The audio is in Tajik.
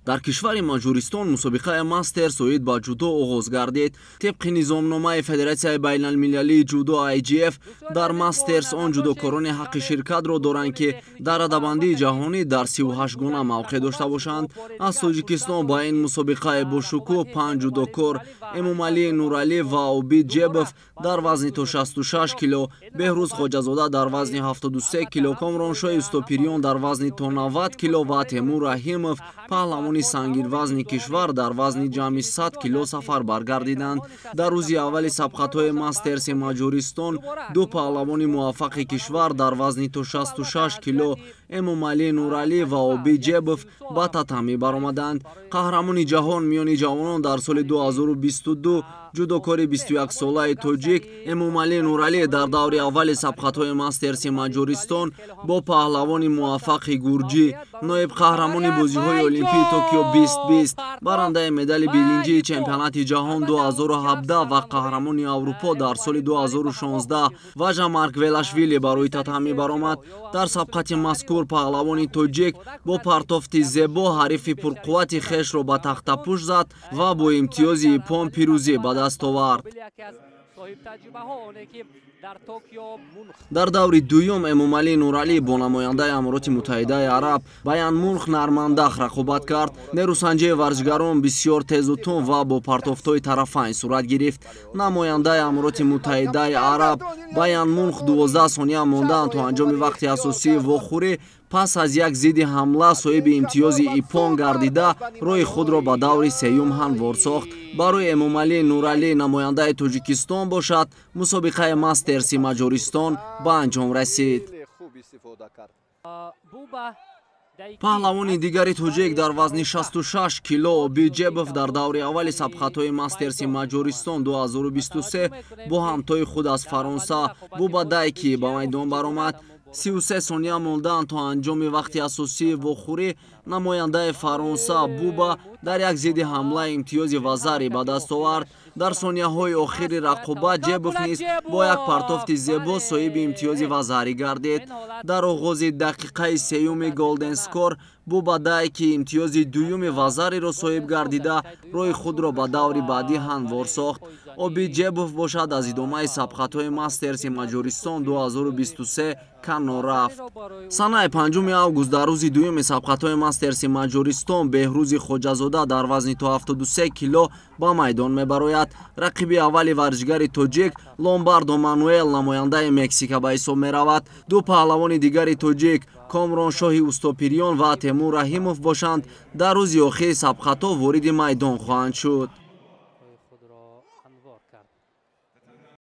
дар кишвари Маҷористон мусобиқаи мастерс оид ба ҷудо оғоз гардид. Тибқи низомномаи Федератсияи байналмилалии ҷудо IGF дар мастерс он ҷудокорони ҳаққи ширкатро доранд ки дар радабандии ҷаҳонӣ дар 38 гуна мавқеъ дошта бошанд. Аз Тоҷикистон ба ин мусобиқаи бошукӯҳ 5 ҷудокор Эмомалӣ Нуралӣ ва Обид Ҷебов дар вазни то 66 кило, Беҳрӯз Хоҷазода дар вазни 73 кило, Комроншоҳи Устопирён дар вазни то 90 кило ва Темур Раҳимов паҳлавони сангинвазни кишвар дар вазни ҷамъи 100 кило сафар баргардиданд. Дар рӯзи аввали сабқатҳои мастерси Маҷористон ду паҳлавони муваффақи кишвар дар вазни то 66 кило Эмомалӣ Нуралӣ ва Обид Ҷебов ба татамӣ баромаданд. Қаҳрамони ҷаҳон миёни ҷавонон дар соли 2022 ҷудокори 21-солаи тоҷик Эмомалӣ Нуралӣ дар даври аввали сабқатҳои мастерси Маҷористон бо паҳлавони муваффақи гурҷӣ, ноиб қаҳрамони бозиҳои олимпии Токио 2020, барандаи медали биринҷии чемпионати ҷаҳон 2017 ва қаҳрамони Аврупо дар соли 2016 Важа Марквелашвили барои татамӣ баромад. Дар сабқати мазкур паҳлавони тоҷик бо партофти зебо ҳарифи пурқуввати хешро ба тахтапӯш зад ва бо имтиёзи иппон пирӯзӣ ба даст овард. дар даври дуюм Эмомалӣ Нуралӣ бо намояндаи Амороти Муттаҳидаи Араб Баян Мунх Нармандах рақобат кард. Нерӯсанҷии варзишгарон бисёр тезу тун ва бо партофтҳои тарафайн сурат гирифт. Намояндаи Амороти Муттаҳидаи Араб Баян Мунх 12 сония мондаанд то анҷоми вақти асосии вохӯрӣ пас аз як зидди ҳамла соҳиби имтиёзи иппон гардида роҳи худро ба даври сеюм ҳамвор сохт. Барои Эмомалӣ Нуралӣ намояндаи Тоҷикистон бошад, мусобиқаи мастерси Маҷористон ба анҷом расид. паҳлавони дигари тоҷик дар вазни 66 кило Обид Ҷебов дар даври аввали сабқатҳои мастерси Маҷористон 2023 бо ҳамтои худ аз Фаронса Буба Дайки ба майдон баромад. 33 сония мондаанд то анҷоми вақти асосии вохӯрӣ намояндаи Фаронса Буба дар як зидди ҳамла имтиёзи вазари ба даст овард. дар сонияҳои охири рақобат Ҷебов низ бо як партофти зебо соҳиби имтиёзи вазарӣ гардид. дар оғози дақиқаи сеюми Голден Скор Буба Дайки имтиёзи дуюми вазариро соҳиб гардида роҳи худро ба даври баъдӣ ҳамвор сохт. Обид Ҷебов бошад аз идомаи сабқатҳои мастерси Маҷористон 2023 канор рафт. санаи 5 август дар рӯзи дуюми сабқатҳои мастерси Маҷористон Беҳрӯзи Хоҷазода дар вазни то 73 кило ба майдон мебарояд. рақиби аввали варзишгари тоҷик Ломбардо Мануэл намояндаи Мексика ба ҳисоб меравад. ду паҳлавони дигари тоҷик Комроншоҳи Устопирён ва Темур Раҳимов бошанд. дар рӯзи охири сабқатҳо вориди майдон хоҳанд шуд.